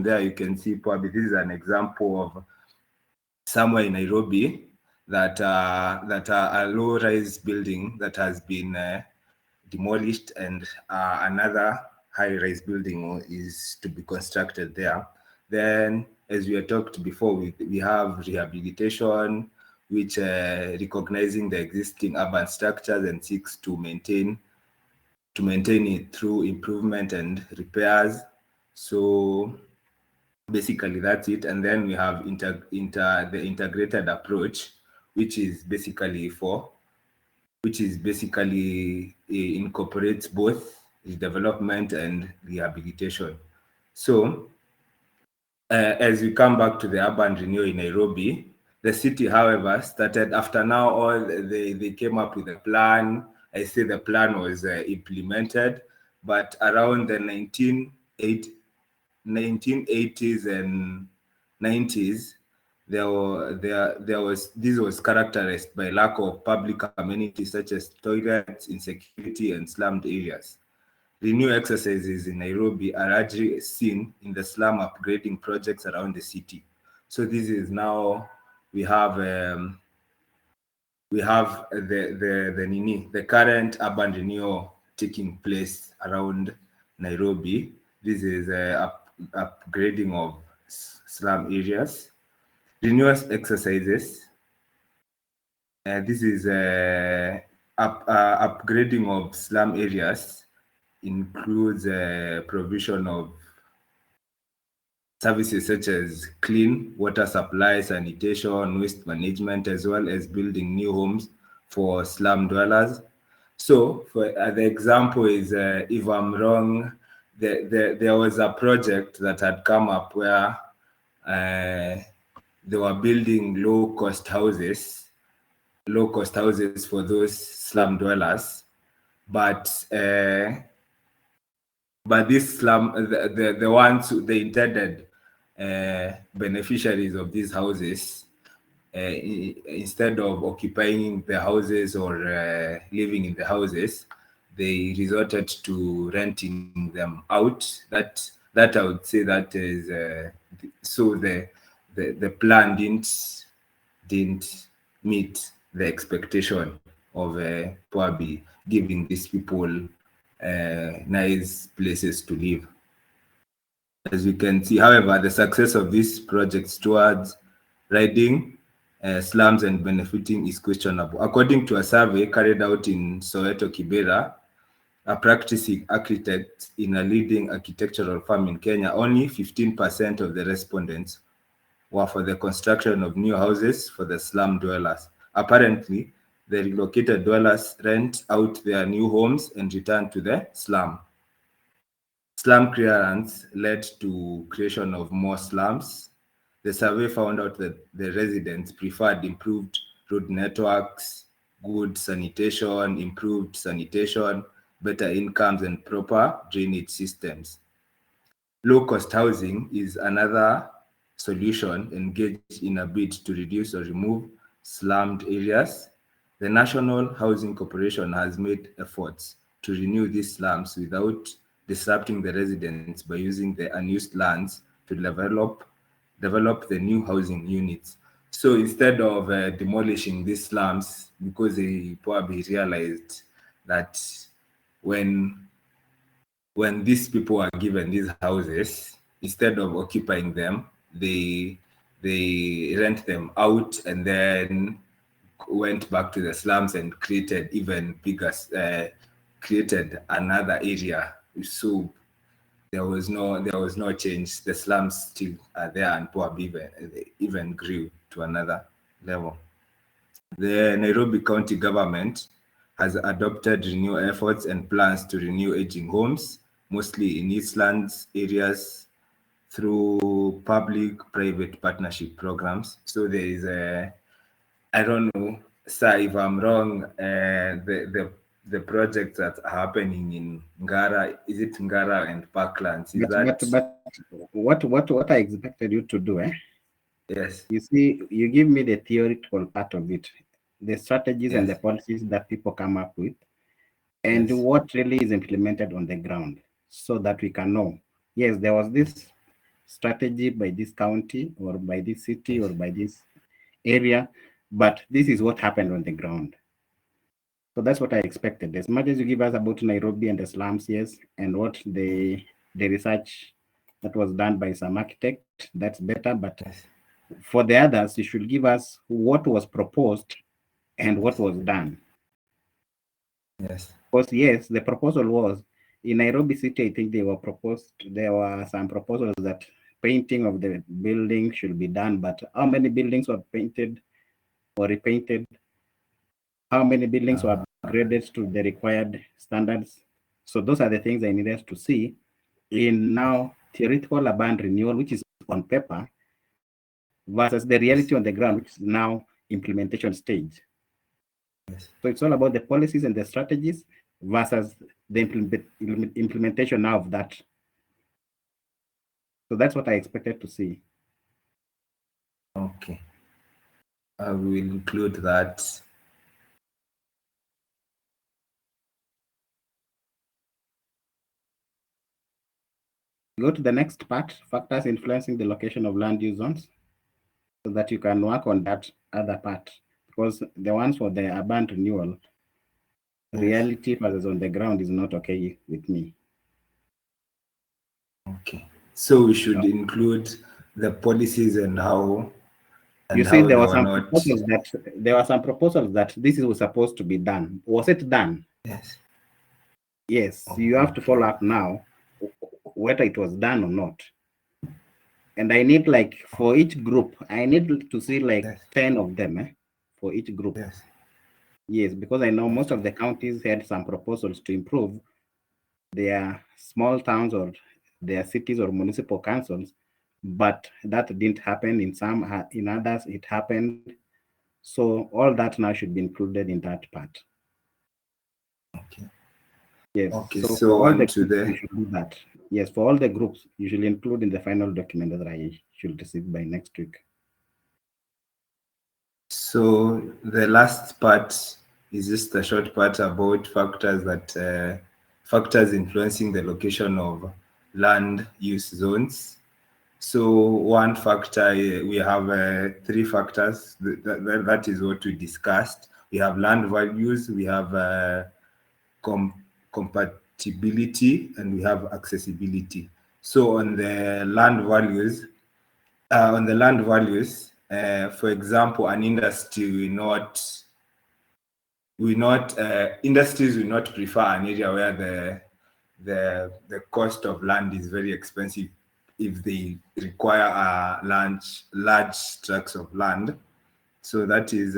there you can see probably this is an example of somewhere in Nairobi that a low-rise building that has been demolished, and another high-rise building is to be constructed there. Then, as we had talked before, we have rehabilitation, which recognizing the existing urban structures and seeks to maintain it through improvement and repairs. So basically that's it. And then we have the integrated approach, which is basically incorporates both development and rehabilitation. So as we come back to the urban renewal in Nairobi, the city, however, started after now all they came up with a plan. I say the plan was implemented, but around the 1980s and 90s, this was characterized by lack of public amenities such as toilets, insecurity, and slummed areas. Renewal exercises in Nairobi are largely seen in the slum upgrading projects around the city. So this is now we have the current urban renewal taking place around Nairobi. This is upgrading of slum areas. Renewal exercises. This is upgrading of slum areas. Includes provision of services such as clean water supply, sanitation, waste management, as well as building new homes for slum dwellers. So, for the example is, if I'm wrong, there was a project that had come up where they were building low-cost houses for those slum dwellers, but this slum, the ones, the intended beneficiaries of these houses, instead of occupying the houses or living in the houses, they resorted to renting them out. That I would say that is so the plan didn't meet the expectation of probably giving these people nice places to live. As we can see, however, the success of these projects towards ridding slums and benefiting is questionable. According to a survey carried out in Soweto, Kibera, a practicing architect in a leading architectural firm in Kenya, only 15% of the respondents were for the construction of new houses for the slum dwellers. Apparently, the relocated dwellers rent out their new homes and return to the slum. Slum clearance led to creation of more slums. The survey found out that the residents preferred improved road networks, good sanitation, improved sanitation, better incomes, and proper drainage systems. Low-cost housing is another solution engaged in a bid to reduce or remove slummed areas. The National Housing Corporation has made efforts to renew these slums without disrupting the residents by using the unused lands to develop the new housing units. So instead of demolishing these slums, because they probably realized that when these people are given these houses, instead of occupying them, they rent them out and then went back to the slums and created even bigger, created another area. So there was no change. The slums still are there, and probably even grew to another level. The Nairobi County government has adopted renewal efforts and plans to renew aging homes, mostly in Eastlands areas, through public-private partnership programs. So there is I don't know, sir, if I'm wrong, the projects that are happening in Ngara, is it Ngara and Parklands? But what I expected you to do, Yes. You see, you give me the theoretical part of it, the strategies Yes. and the policies that people come up with, and what really is implemented on the ground, so that we can know, yes, there was this strategy by this county or by this city or by this area, but this is what happened on the ground. So that's what I expected. As much as you give us about Nairobi and the slums, yes, and what the research that was done by some architect, that's better. But Yes. for the others, you should give us what was proposed and what Yes. was done. Yes. Because yes, the proposal was in Nairobi City. I think they were proposed. There were some proposals that painting of the building should be done, but how many buildings were painted or repainted? How many buildings were Uh, upgraded to the required standards? So those are the things I needed to see in now theoretical urban renewal, which is on paper, versus the reality on the yes. ground, which is now implementation stage. Yes. So it's all about the policies and the strategies versus the implementation now of that. So that's what I expected to see. Okay. I will include that. Go to the next part, factors influencing the location of land use zones, so that you can work on that other part. Because the ones for the urban renewal, Yes. reality versus on the ground is not okay with me. Okay. So we should Uh, include the policies You and see, how they were not. there were some proposals that this was supposed to be done. Was it done? Yes. Yes, Oh, you have to okay. follow up now whether it was done or not. And I need like for each group, I need to see like Yes. 10 of them for each group. Yes. Yes, because I know most of Okay. the counties had some proposals to improve their small towns or their cities or municipal councils, but that didn't happen in some, in others it happened. So all that now should be included in that part. Okay. Yes, Okay. so for So all on the to groups, you the should do that. Yes, for all the groups, you should include in the final document that I should receive by next week. so the last part is just a short part about factors influencing the location of land use zones. So one factor, we have three factors. That is what we discussed. We have land values, we have com- compatibility, and we have accessibility. So on the land values, for example, an industry industries will not prefer an area where the cost of land is very expensive if they require a large tracts of land. So that is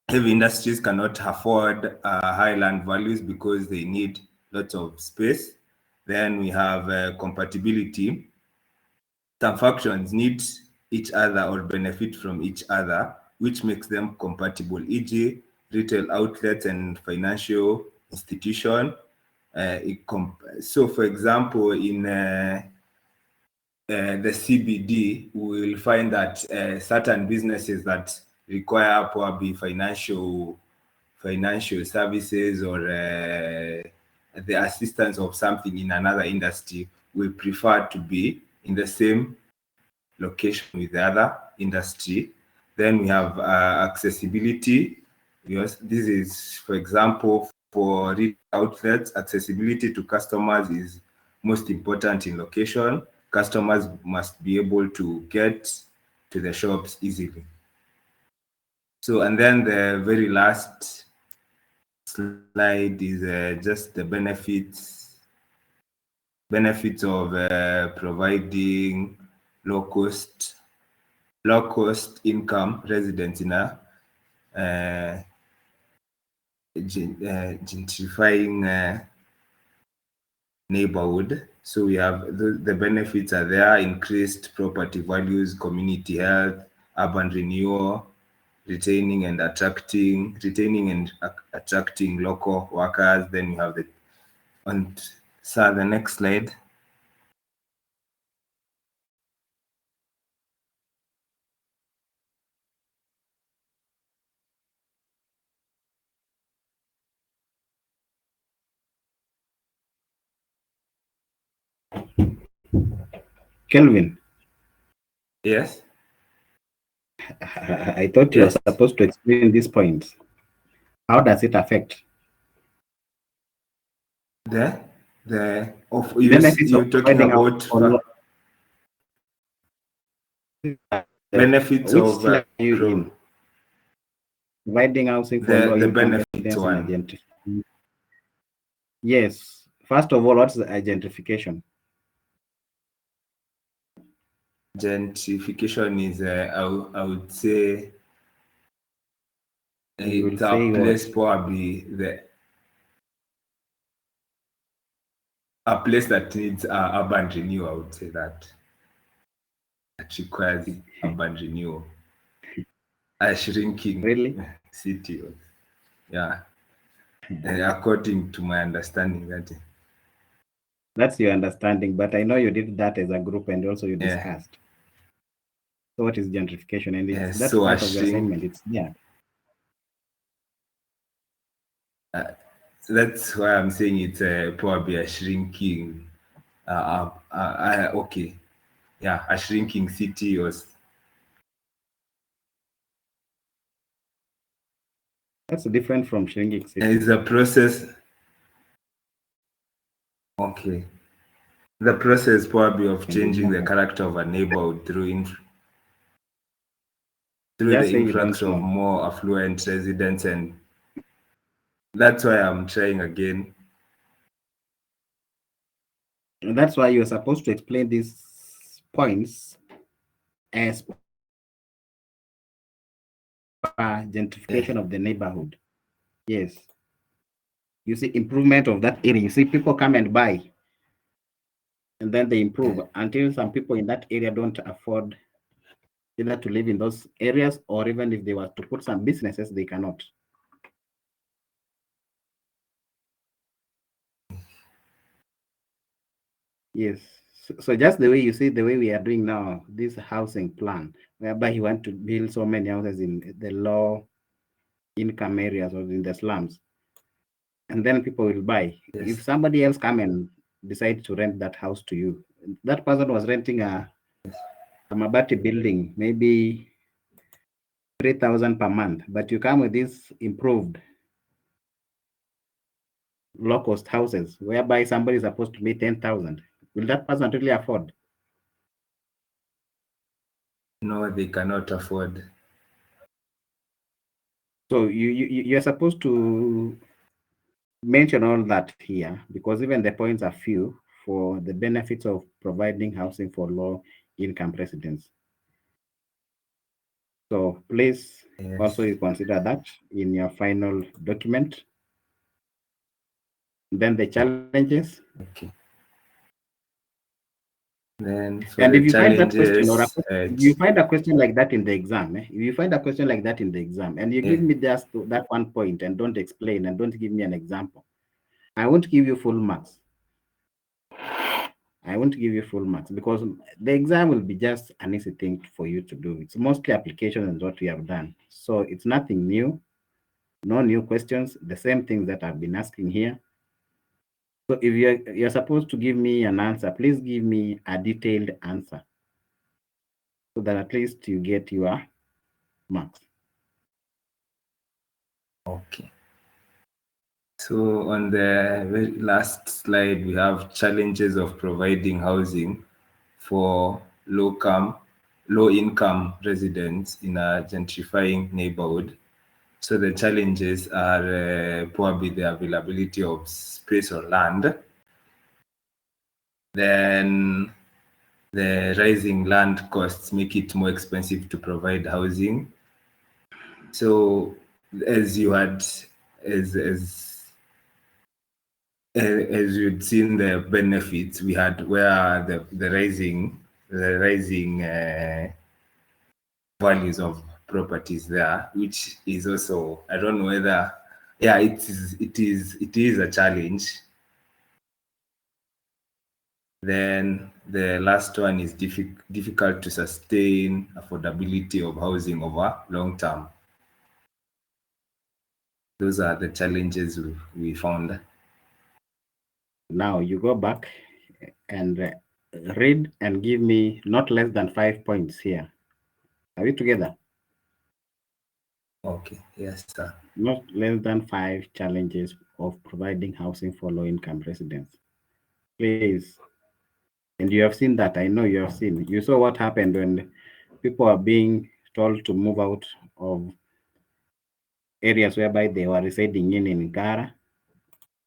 heavy industries cannot afford high land values because they need lots of space. Then we have compatibility. Some functions need each other or benefit from each other, which makes them compatible, e.g., retail outlets and financial institution. So, for example, in the CBD, we will find that certain businesses that require probably financial services or the assistance of something in another industry will prefer to be in the same location with the other industry. Then we have accessibility. Yes, this is, for example, for retail outlets, accessibility to customers is most important in location. Customers must be able to get to the shops easily. So, and then the very last slide is just the benefits of providing low cost low cost income residents in a uh, gentrifying neighborhood. So we have the benefits are there: increased property values, community health, urban renewal, retaining and attracting local workers. Then we have the on so the next slide. Kelvin, Yes. I thought you were Yes. supposed to explain these points. How does it affect The of benefits of you're talking providing housing about for low? benefits Which of slide are you in? Providing housing for low the income benefits residents in one. identification. Yes. First of all, what's the identification? Gentrification is, I would say, You will it's say a what? place probably a place that needs urban renewal. I would say that requires urban renewal. A shrinking Really? city. Yeah, according to my understanding, that That's your understanding, but I know you did that as a group and also you yeah, discussed. So what is gentrification? And yeah. that's So a part of your shrink. assignment. It's there. Uh, so that's why I'm saying it's probably a shrinking. Okay, yeah, a shrinking city or That's different from shrinking city. it's a process. Okay, the process probably of And you changing know the that. character of a neighborhood through the Just say you influx don't of know. more affluent residents, and that's why I'm trying again. And that's why you're supposed to explain these points as gentrification Yeah. of the neighborhood. Yes. You see improvement of that area. You see people come and buy and then they improve Yeah. until some people in that area don't afford either to live in those areas or even if they were to put some businesses, they cannot. Yes. So just the way you see the way we are doing now, this housing plan, whereby you want to build so many houses in the low income areas or in the slums, and then people will buy. If Yes. somebody else come and decide to rent that house to you, that person was renting a Mabati building, maybe 3,000 per month, but you come with this improved low cost houses whereby somebody is supposed to pay 10,000. Will that person really afford? No, they cannot afford. So you're supposed to mention all that here because even the points are few for the benefits of providing housing for low income residents. So please also Yes. you consider that in your final document. Then the challenges. Okay. Then And for if the you find that question or challenges, if you find a question like that in the exam, if you find a question like that in the exam and you yeah, give me just that one point and don't explain and don't give me an example, I won't give you full marks. I won't give you full marks because the exam will be just an easy thing for you to do. It's mostly application and what we have done. So it's nothing new, no new questions, the same things that I've been asking here. So if you're supposed to give me an answer, please give me a detailed answer so that at least you get your marks. okay. So on the very last slide, we have challenges of providing housing for low income residents in a gentrifying neighborhood. So the challenges are probably the availability of space or land, then the rising land costs make it more expensive to provide housing. So as you had as you'd seen the benefits we had where the rising values of properties there, which is also, I don't know whether, yeah, it is a challenge. Then the last one is difficult to sustain affordability of housing over long term. Those are the challenges we found. Now you go back and read and give me not less than 5 points here. Are we together? Okay. Yes, sir. Not less than 5 challenges of providing housing for low-income residents. Please. And you have seen that. I know you have seen. You saw what happened when people are being told to move out of areas whereby they were residing in Gara.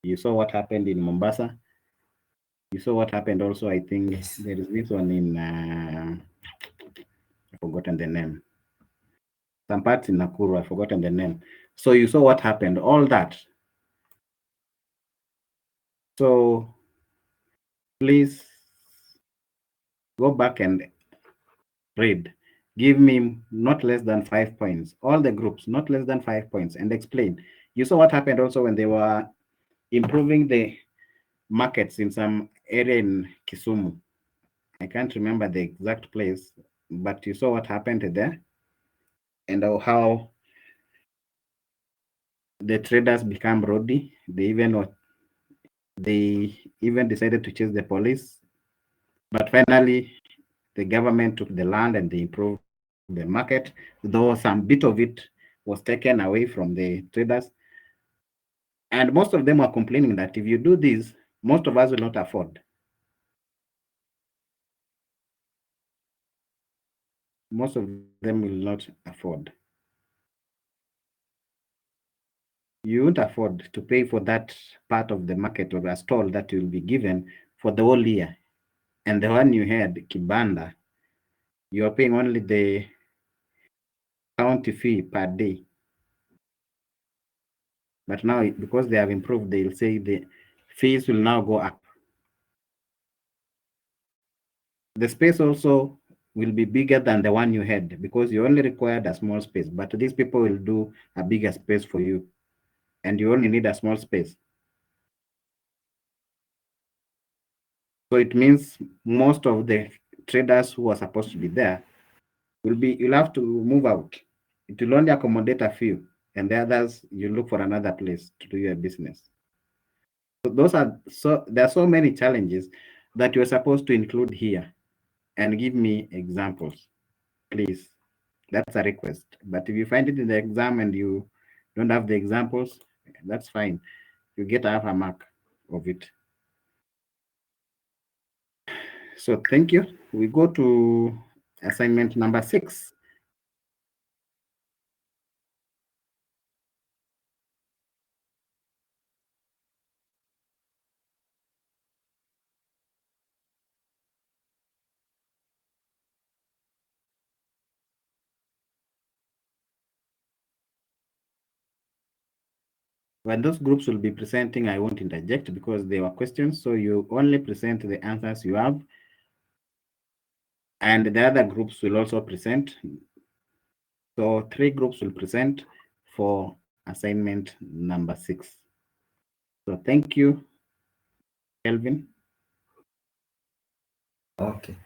You saw what happened in Mombasa. You saw what happened also, I think Yes. there is this one in, I've forgotten the name. Some parts in Nakuru, I've forgotten the name. So you saw what happened, all that. So please go back and read. Give me not less than 5 points. All the groups, not less than 5 points, and explain. You saw what happened also when they were improving the markets in some area in Kisumu. I can't remember the exact place, but you saw what happened there and how the traders become rowdy. They even decided to chase the police, but finally the government took the land and they improved the market, though some bit of it was taken away from the traders. And most of them are complaining that if you do this, most of us will not afford. Most of them will not afford. You won't afford to pay for that part of the market or a stall that will be given for the whole year. And the one you had, Kibanda, you are paying only the county fee per day. But now, because they have improved, they'll say the fees will now go up. The space also will be bigger than the one you had because you only required a small space. But these people will do a bigger space for you, and you only need a small space. So it means most of the traders who are supposed to be there you'll have to move out. It will only accommodate a few, and the others you look for another place to do your business. So there are so many challenges that you're supposed to include here and give me examples, please. That's a request. But if you find it in the exam and you don't have the examples, that's fine. You get half a mark of it. So thank you. We go to assignment number 6. When those groups will be presenting, I won't interject because they were questions. So you only present the answers you have. And the other groups will also present. So 3 groups will present for assignment number 6. So thank you, Kelvin. Okay.